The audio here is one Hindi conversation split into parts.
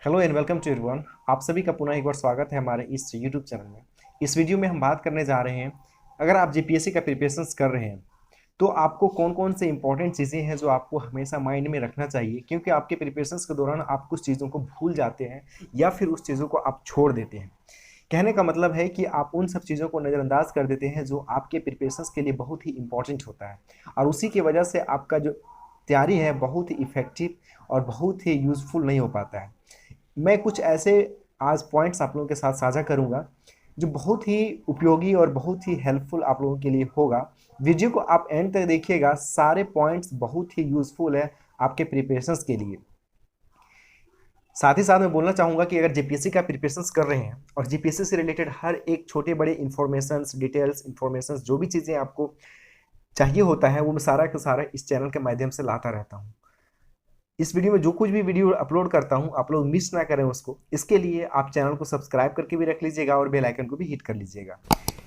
Hello and welcome to everyone. आप सभी का पुनः एक बार स्वागत है हमारे इस यूट्यूब चैनल में। इस वीडियो में हम बात करने जा रहे हैं, अगर आप जीपीएससी का प्रिपरेशंस कर रहे हैं तो आपको कौन कौन से इंपॉर्टेंट चीज़ें हैं जो आपको हमेशा माइंड में रखना चाहिए, क्योंकि आपके प्रिपरेशंस के दौरान आप कुछ चीज़ों को भूल जाते हैं या फिर उस चीज़ों को आप छोड़ देते हैं। कहने का मतलब है कि आप उन सब चीज़ों को नज़रअंदाज कर देते हैं जो आपके प्रिपरेशंस के लिए बहुत ही इंपॉर्टेंट होता है, और उसी की वजह से आपका जो तैयारी है बहुत ही इफेक्टिव और बहुत ही यूज़फुल नहीं हो पाता है। मैं कुछ ऐसे आज पॉइंट्स आप लोगों के साथ साझा करूंगा जो बहुत ही उपयोगी और बहुत ही हेल्पफुल आप लोगों के लिए होगा। वीडियो को आप एंड तक देखिएगा, सारे पॉइंट्स बहुत ही यूज़फुल है आपके प्रिपरेशंस के लिए। साथ ही साथ मैं बोलना चाहूँगा कि अगर जीपीएससी का प्रिपरेशंस कर रहे हैं और जीपीएससी से रिलेटेड हर एक छोटे बड़े इन्फॉर्मेशंस, डिटेल्स, इन्फॉर्मेशंस, जो भी चीज़ें आपको चाहिए होता है वो मैं सारा का सारा इस चैनल के माध्यम से लाता रहता हूँ। इस वीडियो में जो कुछ भी वीडियो अपलोड करता हूं आप लोग मिस ना करें उसको। इसके लिए आप चैनल को सब्सक्राइब करके भी रख लीजिएगा और बेल आइकन को भी हिट कर लीजिएगा।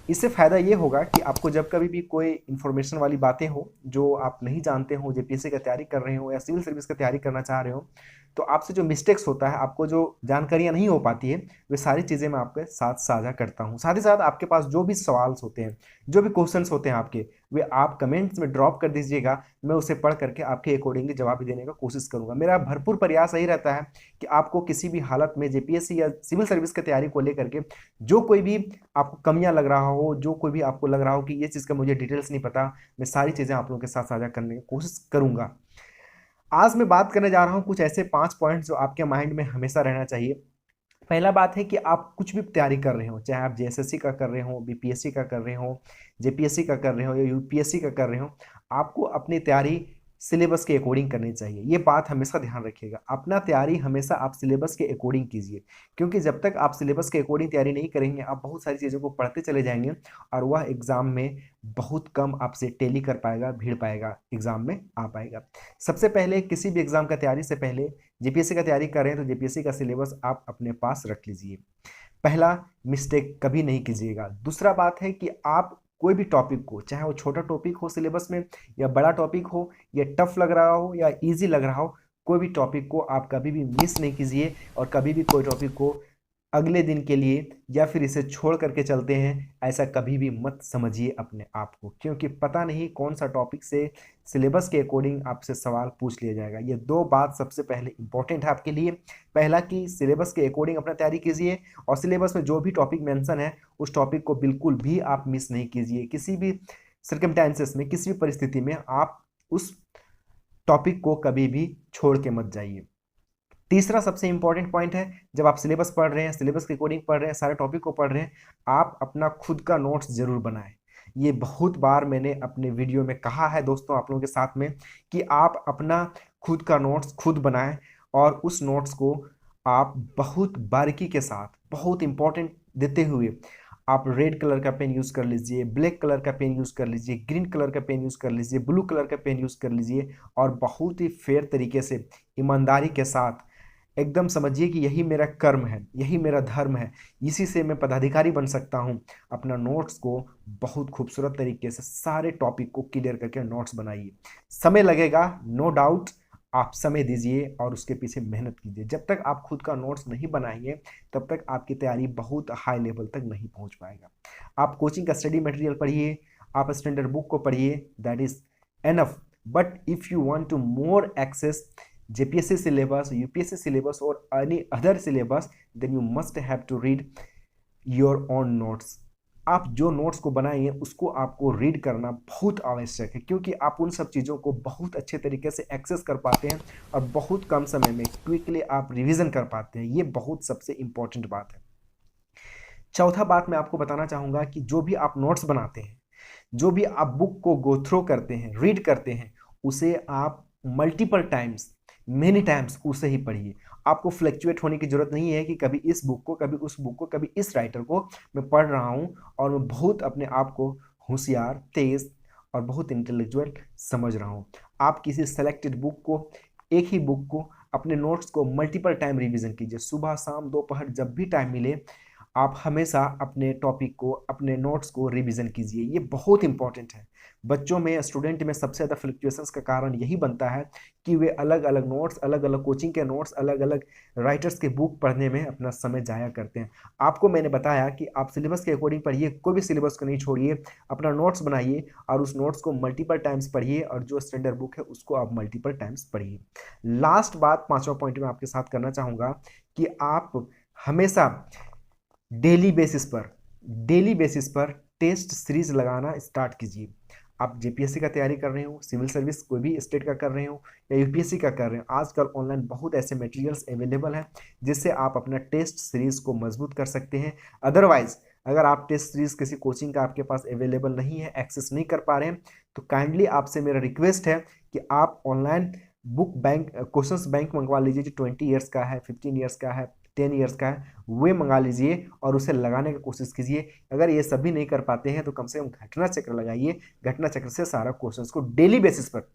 इससे फ़ायदा ये होगा कि आपको जब कभी भी कोई इन्फॉर्मेशन वाली बातें हो जो आप नहीं जानते हो, जेपीएससी का तैयारी कर रहे हो या सिविल सर्विस का तैयारी करना चाह रहे हो, तो आपसे जो मिस्टेक्स होता है, आपको जो जानकारियाँ नहीं हो पाती है, वे सारी चीज़ें मैं आपके साथ साझा करता हूँ। साथ ही साथ आपके पास जो भी सवाल्स होते हैं, जो भी क्वेश्चंस होते हैं आपके, वे आप कमेंट्स में ड्रॉप कर दीजिएगा। मैं उसे पढ़ करके आपके अकॉर्डिंगली जवाब देने का कोशिश करूँगा। मेरा भरपूर प्रयास यही रहता है कि आपको किसी भी हालत में जेपीएससी या सिविल सर्विस की तैयारी को लेकर के जो कोई भी आपको कमियां लग रहा हो, जो कोई भी आपको लग रहा हो कि ये चीज़ का मुझे डिटेल्स नहीं पता, मैं सारी चीज़ें आप लोगों के साथ साझा करने की कोशिश करूंगा। आज मैं बात करने जा रहा हूं कुछ ऐसे 5 पॉइंट जो आपके माइंड में हमेशा रहना चाहिए। पहला बात है कि आप कुछ भी तैयारी कर रहे हो, चाहे आप जेएसएससी का कर रहे हो, बीपीएससी का कर रहे हो, जेपीएससी का कर रहे हो या यूपीएससी का कर रहे हो, आपको अपनी तैयारी सिलेबस के अकॉर्डिंग करनी चाहिए। ये बात हमेशा ध्यान रखिएगा, अपना तैयारी हमेशा आप सिलेबस के अकॉर्डिंग कीजिए, क्योंकि जब तक आप सिलेबस के अकॉर्डिंग तैयारी नहीं करेंगे आप बहुत सारी चीज़ों को पढ़ते चले जाएंगे और वह एग्ज़ाम में बहुत कम आपसे टेली कर पाएगा, भीड़ पाएगा, एग्ज़ाम में आ पाएगा। सबसे पहले किसी भी एग्ज़ाम का तैयारी से पहले जेपीएससी का तैयारी कर रहे हैं तो जेपीएससी का सिलेबस आप अपने पास रख लीजिए। पहला मिस्टेक कभी नहीं कीजिएगा। दूसरा बात है कि आप कोई भी टॉपिक को, चाहे वो छोटा टॉपिक हो सिलेबस में या बड़ा टॉपिक हो, या टफ लग रहा हो या इजी लग रहा हो, कोई भी टॉपिक को आप कभी भी मिस नहीं कीजिए और कभी भी कोई टॉपिक को अगले दिन के लिए या फिर इसे छोड़ करके चलते हैं, ऐसा कभी भी मत समझिए अपने आप को, क्योंकि पता नहीं कौन सा टॉपिक से सिलेबस के अकॉर्डिंग आपसे सवाल पूछ लिया जाएगा। ये दो बात सबसे पहले इंपॉर्टेंट है आपके लिए। पहला कि सिलेबस के अकॉर्डिंग अपना तैयारी कीजिए और सिलेबस में जो भी टॉपिक मेंशन है उस टॉपिक को बिल्कुल भी आप मिस नहीं कीजिए। किसी भी सर्कमस्टेंसेस में, किसी भी परिस्थिति में आप उस टॉपिक को कभी भी छोड़ के मत जाइए। तीसरा सबसे इंपॉर्टेंट पॉइंट है, जब आप सिलेबस पढ़ रहे हैं, सिलेबस के अकॉर्डिंग पढ़ रहे हैं, सारे टॉपिक को पढ़ रहे हैं, आप अपना खुद का नोट्स जरूर बनाएं। ये बहुत बार मैंने अपने वीडियो में कहा है दोस्तों आप लोगों के साथ में कि आप अपना खुद का नोट्स खुद बनाएं और उस नोट्स को आप बहुत बारीकी के साथ, बहुत इंपॉर्टेंट देते हुए, आप रेड कलर का पेन यूज़ कर लीजिए, ब्लैक कलर का पेन यूज़ कर लीजिए, ग्रीन कलर का पेन यूज़ कर लीजिए, ब्लू कलर का पेन यूज़ कर लीजिए और बहुत ही फेयर तरीके से, ईमानदारी के साथ एकदम समझिए कि यही मेरा कर्म है, यही मेरा धर्म है, इसी से मैं पदाधिकारी बन सकता हूँ। अपना नोट्स को बहुत खूबसूरत तरीके से सारे टॉपिक को क्लियर करके नोट्स बनाइए। समय लगेगा, नो डाउट, आप समय दीजिए और उसके पीछे मेहनत कीजिए। जब तक आप खुद का नोट्स नहीं बनाएंगे तब तक आपकी तैयारी बहुत हाई लेवल तक नहीं पहुँच पाएगा। आप कोचिंग का स्टडी मटेरियल पढ़िए, आप स्टैंडर्ड बुक को पढ़िए, that is enough. But if you want to more access JPSC syllabus, UPSC syllabus or any other syllabus, then you must have to read your own notes। आप जो नोट्स को बनाएंगे उसको आपको रीड करना बहुत आवश्यक है, क्योंकि आप उन सब चीज़ों को बहुत अच्छे तरीके से एक्सेस कर पाते हैं और बहुत कम समय में क्विकली आप रिवीजन कर पाते हैं। ये बहुत सबसे इंपॉर्टेंट बात है। चौथा बात मैं आपको बताना चाहूँगा कि जो भी आप नोट्स बनाते हैं, जो भी आप बुक को गो थ्रू करते हैं, रीड करते हैं, उसे आप मल्टीपल टाइम्स, मेनी टाइम्स उसे ही पढ़िए। आपको फ्लक्चुएट होने की जरूरत नहीं है कि कभी इस बुक को, कभी उस बुक को, कभी इस राइटर को मैं पढ़ रहा हूँ और मैं बहुत अपने आप को होशियार, तेज और बहुत इंटेलेक्चुअल समझ रहा हूँ। आप किसी सेलेक्टेड बुक को, एक ही बुक को, अपने नोट्स को मल्टीपल टाइम रिवीजन कीजिए। सुबह, शाम, दोपहर, जब भी टाइम मिले आप हमेशा अपने टॉपिक को, अपने नोट्स को रिवीजन कीजिए, ये बहुत इंपॉर्टेंट है। बच्चों में, स्टूडेंट में सबसे ज़्यादा फ्लक्चुएशंस का कारण यही बनता है कि वे अलग अलग नोट्स, अलग अलग कोचिंग के नोट्स, अलग अलग राइटर्स के बुक पढ़ने में अपना समय जाया करते हैं। आपको मैंने बताया कि आप सिलेबस के अकॉर्डिंग पढ़िए, कोई भी सिलेबस को नहीं छोड़िए, अपना नोट्स बनाइए और उस नोट्स को मल्टीपल टाइम्स पढ़िए, और जो स्टैंडर्ड बुक है उसको आप मल्टीपल टाइम्स पढ़िए। लास्ट बात, पांचवा पॉइंट में आपके साथ करना चाहूँगा कि आप हमेशा डेली बेसिस पर टेस्ट सीरीज लगाना स्टार्ट कीजिए। आप जेपीएससी का तैयारी कर रहे हो, सिविल सर्विस कोई भी स्टेट का कर रहे हो या यूपीएससी का कर रहे हो, आजकल ऑनलाइन बहुत ऐसे मटेरियल्स अवेलेबल हैं जिससे आप अपना टेस्ट सीरीज को मजबूत कर सकते हैं। अदरवाइज अगर आप टेस्ट सीरीज किसी कोचिंग का आपके पास अवेलेबल नहीं है, एक्सेस नहीं कर पा रहे हैं, तो काइंडली आपसे मेरा रिक्वेस्ट है कि आप online book bank, questions bank मंगवा लीजिए, जो 20 ईयर्स का है, 15 ईयर्स का है, 10 ईयर्स का है, वे मंगा लीजिए और उसे लगाने की कोशिश कीजिए। अगर ये सभी नहीं कर पाते हैं तो कम से कम घटना चक्र लगाइए। घटना चक्र से सारा क्वेश्चंस को डेली बेसिस पर,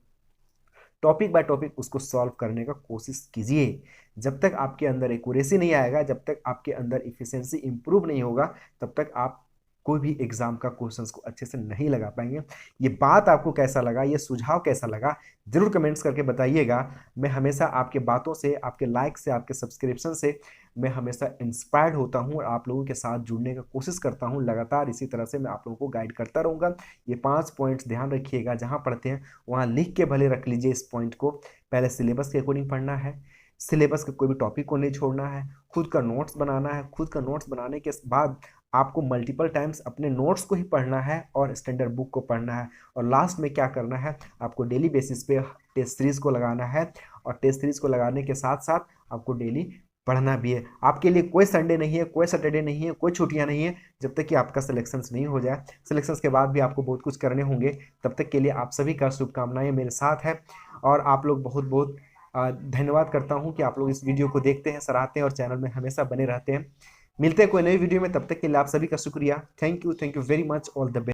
टॉपिक बाय टॉपिक उसको सॉल्व करने का कोशिश कीजिए। जब तक आपके अंदर एक्यूरेसी नहीं आएगा, जब तक आपके अंदर इफिशिएंसी इंप्रूव नहीं होगा, तब तक आप कोई भी एग्जाम का क्वेश्चंस को अच्छे से नहीं लगा पाएंगे। ये बात आपको कैसा लगा, ये सुझाव कैसा लगा, जरूर कमेंट्स करके बताइएगा। मैं हमेशा आपके बातों से, आपके लाइक से, आपके सब्सक्रिप्शन से मैं हमेशा इंस्पायर्ड होता हूँ और आप लोगों के साथ जुड़ने का कोशिश करता हूँ। लगातार इसी तरह से मैं आप लोगों को गाइड करता रहूँगा। ये 5 पॉइंट्स ध्यान रखिएगा, जहाँ पढ़ते हैं वहाँ लिख के भले रख लीजिए इस पॉइंट को। पहले सिलेबस के अकॉर्डिंग पढ़ना है, सिलेबस के कोई भी टॉपिक को नहीं छोड़ना है, खुद का नोट्स बनाना है, खुद का नोट्स बनाने के बाद आपको मल्टीपल टाइम्स अपने नोट्स को ही पढ़ना है और स्टैंडर्ड बुक को पढ़ना है। और लास्ट में क्या करना है, आपको डेली बेसिस पे टेस्ट सीरीज को लगाना है, और टेस्ट सीरीज को लगाने के साथ साथ आपको डेली पढ़ना भी है। आपके लिए कोई संडे नहीं है, कोई सैटरडे नहीं है, कोई छुट्टियां नहीं है, जब तक कि आपका सिलेक्शंस नहीं हो जाए। सिलेक्शंस के बाद भी आपको बहुत कुछ करने होंगे। तब तक के लिए आप सभी का शुभकामनाएं मेरे साथ है, और आप लोग बहुत बहुत धन्यवाद करता हूं कि आप लोग इस वीडियो को देखते हैं, सराहते हैं और चैनल में हमेशा बने रहते हैं। मिलते हैं कोई नई वीडियो में, तब तक के लिए आप सभी का शुक्रिया। Thank you very much, all the best.